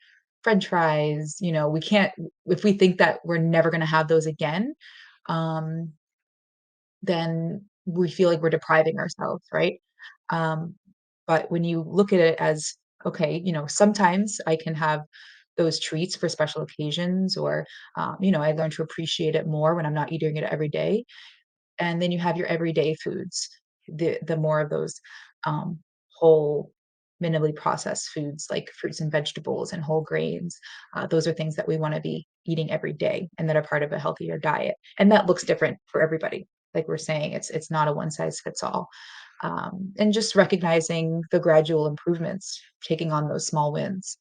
French fries. We can't, if we think that we're never going to have those again, um, then we feel like we're depriving ourselves, right? Um, but when you look at it as, okay, sometimes I can have those treats for special occasions, or, I learn to appreciate it more when I'm not eating it every day. And then you have your everyday foods, the more of those um, whole, minimally processed foods like fruits and vegetables and whole grains. Those are things that we want to be eating every day and that are part of a healthier diet. And that looks different for everybody. Like we're saying, it's not a one size fits all. And just recognizing the gradual improvements, taking on those small wins.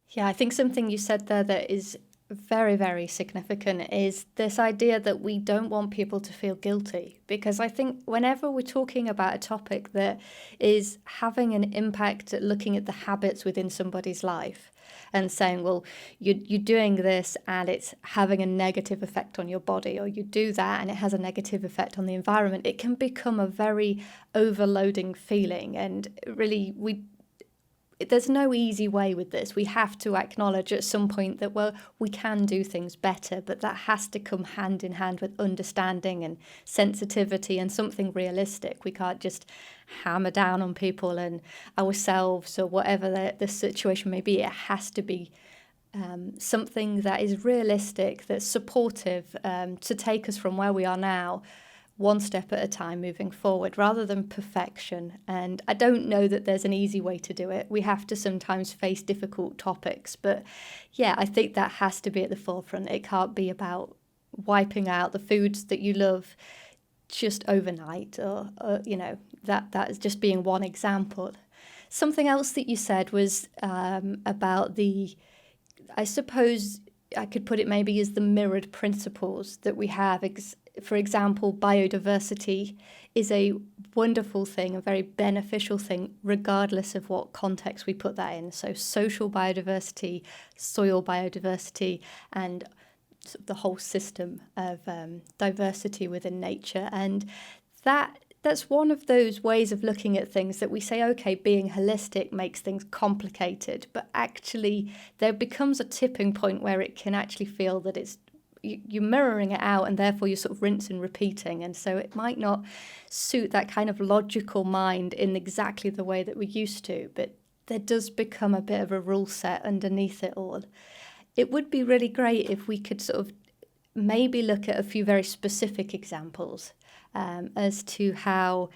Yeah, I think something you said there that is very, very significant is this idea that we don't want people to feel guilty. Because I think whenever we're talking about a topic that is having an impact at looking at the habits within somebody's life and saying, well, you're doing this and it's having a negative effect on your body, or you do that and it has a negative effect on the environment, it can become a very overloading feeling. And really, there's no easy way with this. We have to acknowledge at some point that, well, we can do things better, but that has to come hand in hand with understanding and sensitivity and something realistic. We can't just hammer down on people and ourselves or whatever the situation may be. It has to be something that is realistic, that's supportive, to take us from where we are now one step at a time moving forward, rather than perfection. And I don't know that there's an easy way to do it. We have to sometimes face difficult topics, but yeah, I think that has to be at the forefront. It can't be about wiping out the foods that you love just overnight, or that is just being one example. Something else that you said was about I suppose I could put it maybe as the mirrored principles that we have. For example, biodiversity is a wonderful thing, a very beneficial thing, regardless of what context we put that in. So social biodiversity, soil biodiversity, and sort of the whole system of diversity within nature. And that's one of those ways of looking at things that we say, okay, being holistic makes things complicated, but actually there becomes a tipping point where it can actually feel that you're mirroring it out, and therefore you're sort of rinse and repeating. And so it might not suit that kind of logical mind in exactly the way that we used to, but there does become a bit of a rule set underneath it all. It would be really great if we could sort of maybe look at a few very specific examples as to how,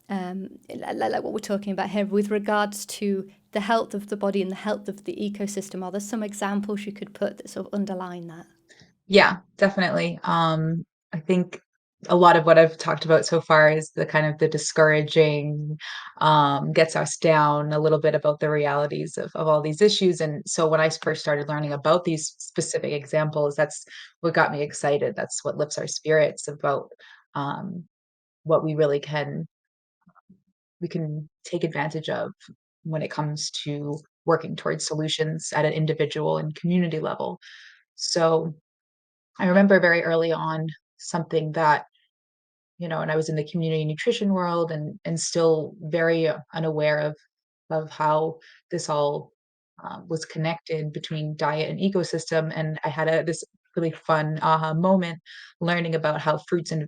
like what we're talking about here, with regards to the health of the body and the health of the ecosystem. Are there some examples you could put that sort of underline that? Yeah, definitely. I think a lot of what I've talked about so far is the kind of the discouraging, gets us down a little bit about the realities of all these issues. And so when I first started learning about these specific examples, that's what got me excited. That's what lifts our spirits about um, what we can take advantage of when it comes to working towards solutions at an individual and community level. So I remember very early on something that, and I was in the community nutrition world and still very unaware of how this all was connected between diet and ecosystem. And I had this really fun aha moment learning about how fruits and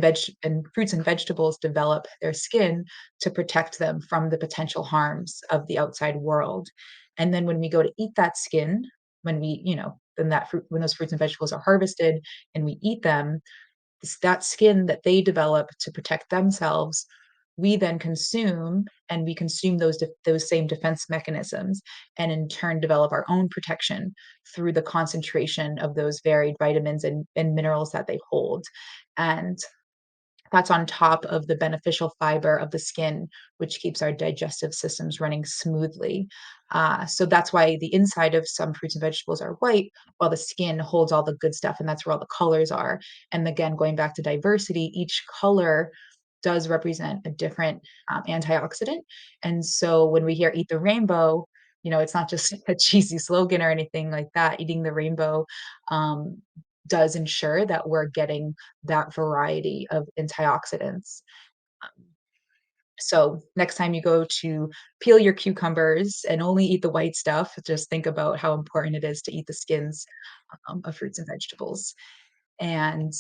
vegetables develop their skin to protect them from the potential harms of the outside world. And then when we go to eat that skin, when we, then when those fruits and vegetables are harvested and we eat them, that skin that they develop to protect themselves, we then consume, and we consume those same defense mechanisms, and in turn develop our own protection through the concentration of those varied vitamins and minerals that they hold. And that's on top of the beneficial fiber of the skin, which keeps our digestive systems running smoothly. So that's why the inside of some fruits and vegetables are white, while the skin holds all the good stuff, and that's where all the colors are. And again, going back to diversity, each color does represent a different antioxidant. And so when we hear "eat the rainbow," it's not just a cheesy slogan or anything like that. Eating the rainbow um, does ensure that we're getting that variety of antioxidants. Um, so next time you go to peel your cucumbers and only eat the white stuff, just think about how important it is to eat the skins of fruits and vegetables. And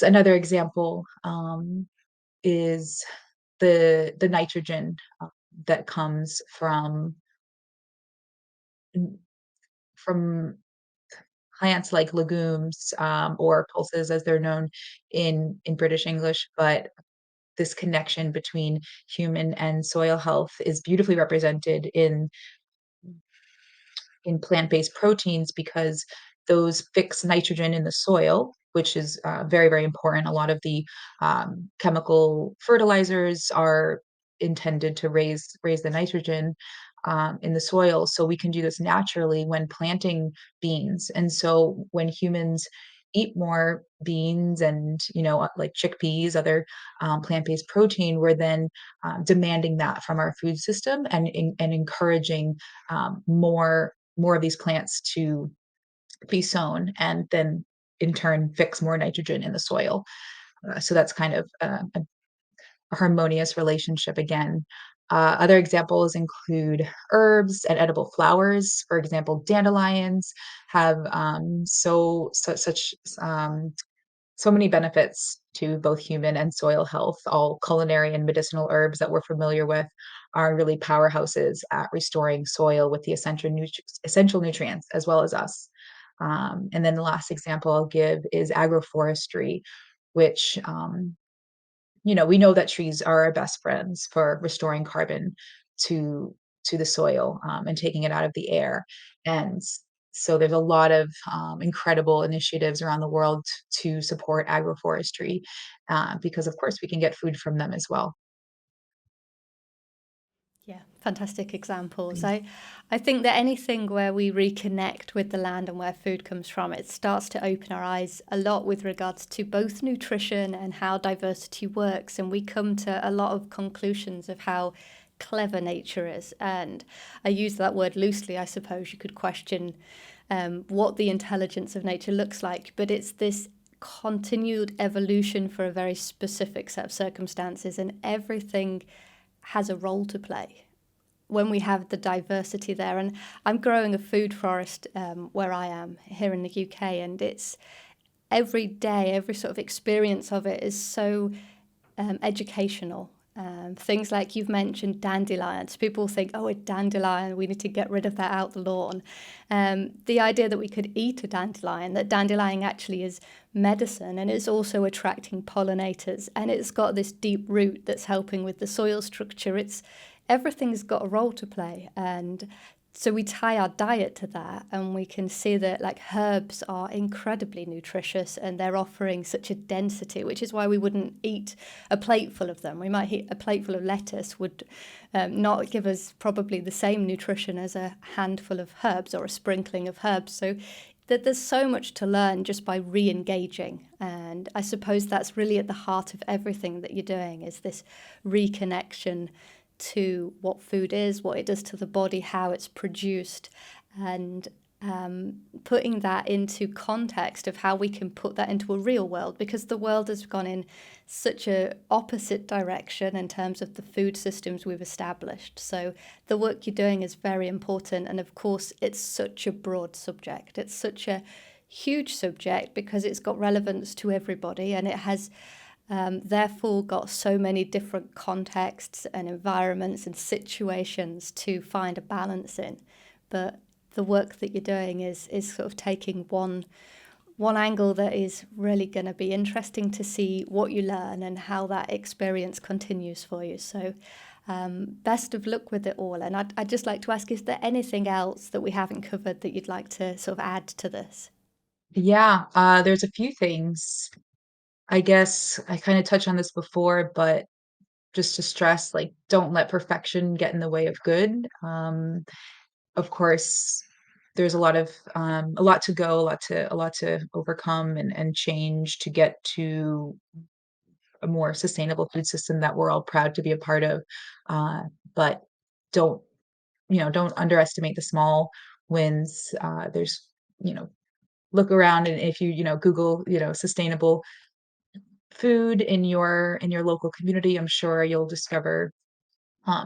another example is the nitrogen that comes from plants like legumes, or pulses as they're known in British English, but this connection between human and soil health is beautifully represented in plant-based proteins because those fix nitrogen in the soil, which is very, very important. A lot of the chemical fertilizers are intended to raise the nitrogen in the soil. So we can do this naturally when planting beans. And so when humans eat more beans and like chickpeas, other plant-based protein, we're then demanding that from our food system and encouraging more of these plants to be sown and then in turn fix more nitrogen in the soil. So that's kind of a harmonious relationship again. Other examples include herbs and edible flowers. For example, dandelions have so many benefits to both human and soil health. All culinary and medicinal herbs that we're familiar with are really powerhouses at restoring soil with the essential nutrients as well as us. And then the last example I'll give is agroforestry, which we know that trees are our best friends for restoring carbon to the soil, and taking it out of the air. And so there's a lot of incredible initiatives around the world to support agroforestry, because of course we can get food from them as well. Yeah, fantastic examples. Mm. I think that anything where we reconnect with the land and where food comes from, it starts to open our eyes a lot with regards to both nutrition and how diversity works. And we come to a lot of conclusions of how clever nature is. And I use that word loosely, I suppose. You could question what the intelligence of nature looks like, but it's this continued evolution for a very specific set of circumstances, and everything has a role to play when we have the diversity there. And I'm growing a food forest where I am here in the UK, and it's every day, every sort of experience of it is so educational. Things like you've mentioned dandelions. People think, oh, a dandelion, we need to get rid of that out the lawn. The idea that we could eat a dandelion, that dandelion actually is medicine and it's also attracting pollinators, and it's got this deep root that's helping with the soil structure. Everything's got a role to play, and so we tie our diet to that, and we can see that like herbs are incredibly nutritious and they're offering such a density, which is why we wouldn't eat a plateful of them. We might eat a plateful of lettuce would not give us probably the same nutrition as a handful of herbs or a sprinkling of herbs. So that there's so much to learn just by re-engaging, and I suppose that's really at the heart of everything that you're doing, is this reconnection to what food is, what it does to the body, how it's produced, and putting that into context of how we can put that into a real world, because the world has gone in such a opposite direction in terms of the food systems we've established. So the work you're doing is very important, and of course it's such a broad subject. It's such a huge subject because it's got relevance to everybody, and it has therefore got so many different contexts and environments and situations to find a balance in. But the work that you're doing is sort of taking one angle that is really going to be interesting to see what you learn and how that experience continues for you. So best of luck with it all. And I'd just like to ask, is there anything else that we haven't covered that you'd like to sort of add to this? Yeah, there's a few things. I guess I kind of touched on this before, but just to stress, like, don't let perfection get in the way of good. Of course, there's a lot to go, a lot to overcome and change to get to a more sustainable food system that we're all proud to be a part of. But don't, don't underestimate the small wins. There's, you know, look around, and if you Google, sustainable food in your local community, I'm sure you'll discover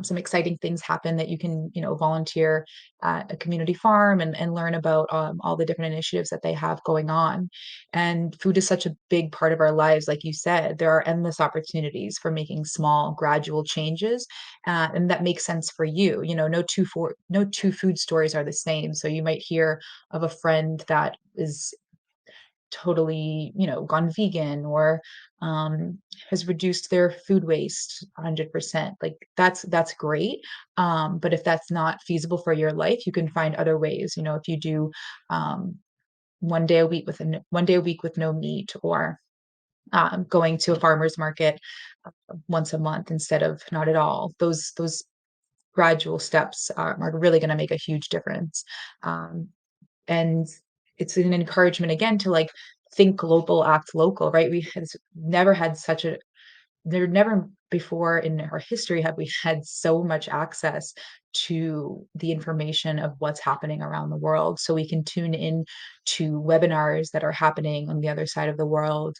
some exciting things happen that you can, volunteer at a community farm and learn about all the different initiatives that they have going on. And food is such a big part of our lives. Like you said, there are endless opportunities for making small, gradual changes. And that makes sense for you. No two food stories are the same. So you might hear of a friend that is totally, gone vegan or um, has reduced their food waste 100%. Like that's great. But if that's not feasible for your life, you can find other ways. If you do um, 1 day a week with 1 day a week with no meat, or going to a farmer's market once a month instead of not at all. Those gradual steps are really going to make a huge difference. Um, and it's an encouragement again to, like, think global, act local, right? We has never had such a there never before in our history have we had so much access to the information of what's happening around the world. So we can tune in to webinars that are happening on the other side of the world.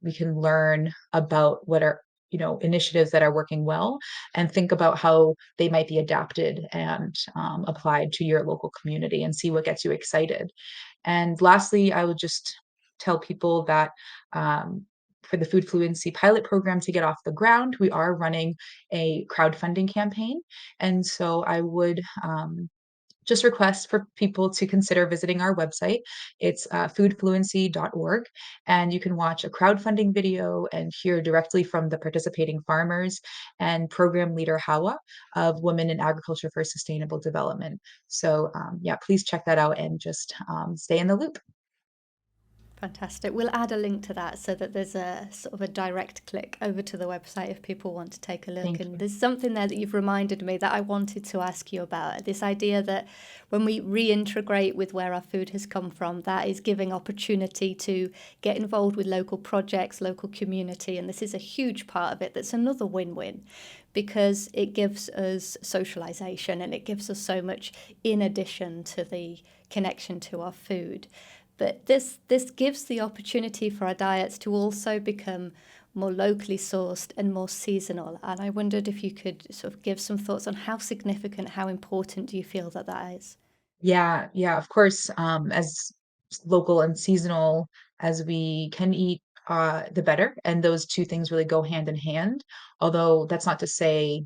We can learn about what are, initiatives that are working well, and think about how they might be adapted and applied to your local community, and see what gets you excited. And lastly, I would just tell people that for the Food Fluency pilot program to get off the ground, we are running a crowdfunding campaign. And so I would just request for people to consider visiting our website. It's foodfluency.org, and you can watch a crowdfunding video and hear directly from the participating farmers and program leader Hawa of Women in Agriculture for Sustainable Development. So yeah, please check that out and just stay in the loop. Fantastic. We'll add a link to that so that there's a sort of a direct click over to the website if people want to take a look. Thank And you. there's something there that you've reminded me that I wanted to ask you about. This idea that when we reintegrate with where our food has come from, that is giving opportunity to get involved with local projects, local community. And this is a huge part of it. That's another win-win because it gives us socialization and it gives us so much in addition to the connection to our food. But this gives the opportunity for our diets to also become more locally sourced and more seasonal. And I wondered if you could sort of give some thoughts on how significant, how important do you feel that that is? Yeah, yeah, of course, as local and seasonal as we can eat, the better, and those 2 things really go hand in hand, although that's not to say,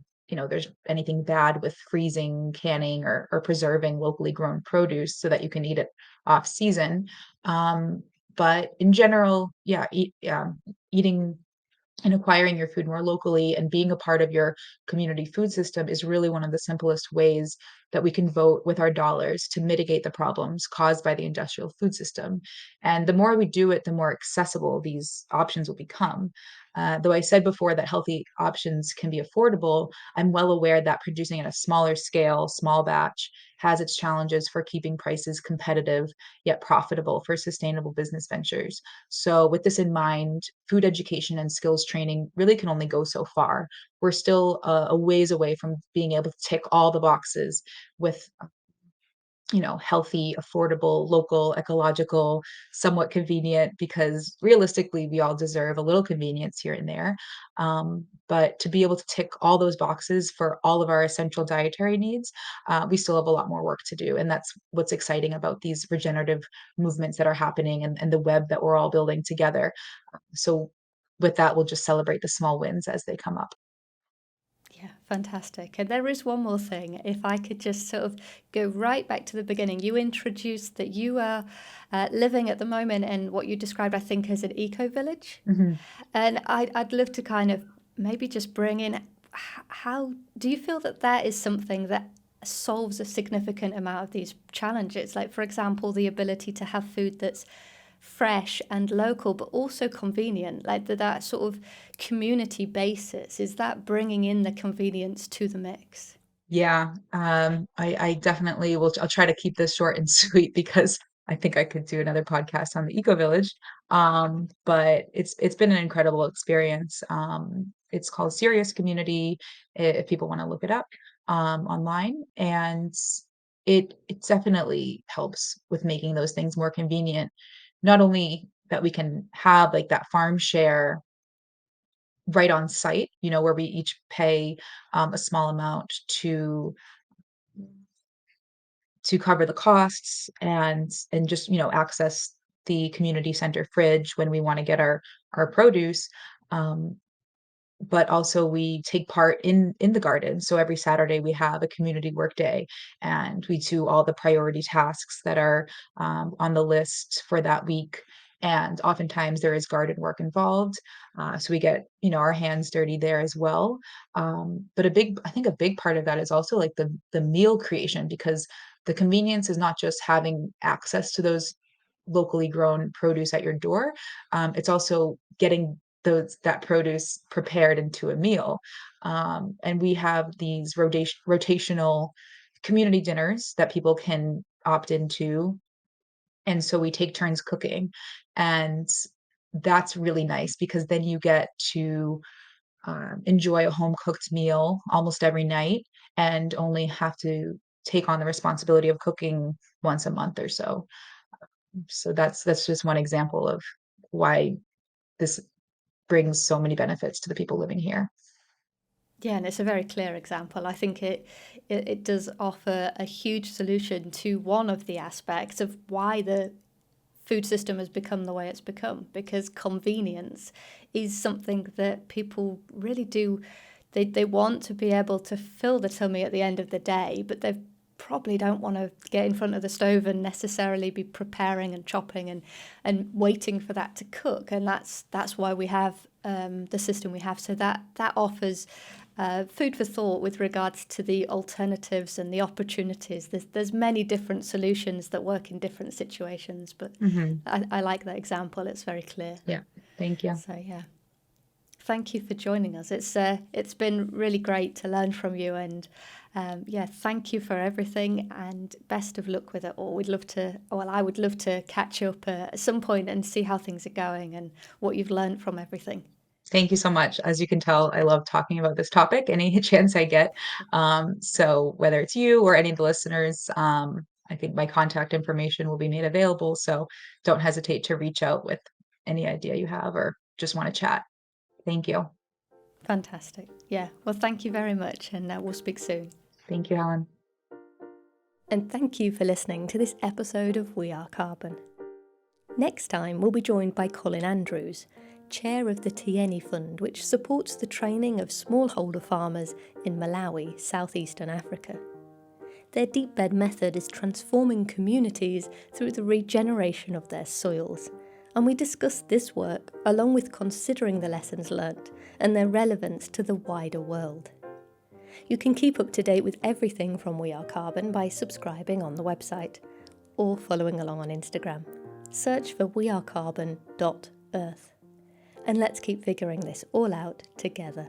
there's anything bad with freezing, canning, or preserving locally grown produce so that you can eat it off season, but in general, yeah, eating and acquiring your food more locally and being a part of your community food system is really one of the simplest ways that we can vote with our dollars to mitigate the problems caused by the industrial food system. And the more we do it, the more accessible these options will become. Though I said before that healthy options can be affordable, I'm well aware that producing at a smaller scale, small batch, has its challenges for keeping prices competitive yet profitable for sustainable business ventures. So, with this in mind, food education and skills training really can only go so far. We're still a ways away from being able to tick all the boxes with, healthy, affordable, local, ecological, somewhat convenient, because realistically, we all deserve a little convenience here and there. But to be able to tick all those boxes for all of our essential dietary needs, we still have a lot more work to do. And that's what's exciting about these regenerative movements that are happening and the web that we're all building together. So, with that, we'll just celebrate the small wins as they come up. Yeah, fantastic. And there is one more thing. If I could just sort of go right back to the beginning, you introduced that you are living at the moment in what you described, I think, as an eco village. Mhm. And I'd love to kind of maybe just bring in how do you feel that that is something that solves a significant amount of these challenges? Like, for example, the ability to have food that's fresh and local, but also convenient, like that sort of community basis. Is that bringing in the convenience to the mix? Yeah, I definitely will. I'll try to keep this short and sweet because I think I could do another podcast on the Eco Village. But it's been an incredible experience. It's called Serious Community if people want to look it up online, and it definitely helps with making those things more convenient. Not only that we can have like that farm share right on site, where we each pay a small amount to cover the costs and just, access the community center fridge when we wanna get our produce, um, but also we take part in the garden. So every Saturday we have a community work day, and we do all the priority tasks that are on the list for that week. And oftentimes there is garden work involved, so we get our hands dirty there as well. But I think a big part of that is also like the meal creation, because the convenience is not just having access to those locally grown produce at your door. It's also getting that produce prepared into a meal. And we have these rotational community dinners that people can opt into. And so we take turns cooking. And that's really nice because then you get to enjoy a home cooked meal almost every night and only have to take on the responsibility of cooking once a month or so. So that's just one example of why this brings so many benefits to the people living here. Yeah, and it's a very clear example. I think it does offer a huge solution to one of the aspects of why the food system has become the way it's become, because convenience is something that people really do. They want to be able to fill the tummy at the end of the day, but they probably don't want to get in front of the stove and necessarily be preparing and chopping and waiting for that to cook. And that's why we have the system we have. So that offers food for thought with regards to the alternatives and the opportunities. There's many different solutions that work in different situations, but Hmm. I like that example. It's very clear. Yeah. Thank you. So yeah, thank you for joining us. It's been really great to learn from you, and yeah, thank you for everything, and best of luck with it all. I would love to catch up at some point and see how things are going and what you've learned from everything. Thank you so much. As you can tell, I love talking about this topic any chance I get. So whether it's you or any of the listeners, I think my contact information will be made available. So don't hesitate to reach out with any idea you have or just want to chat. Thank you. Fantastic. Yeah. Well, thank you very much, and we'll speak soon. Thank you, Helen. And thank you for listening to this episode of We Are Carbon. Next time, we'll be joined by Colin Andrews, chair of the Tieni Fund, which supports the training of smallholder farmers in Malawi, southeastern Africa. Their deep bed method is transforming communities through the regeneration of their soils, and we discuss this work along with considering the lessons learnt and their relevance to the wider world. You can keep up to date with everything from We Are Carbon by subscribing on the website or following along on Instagram. Search for wearecarbon.earth. And let's keep figuring this all out together.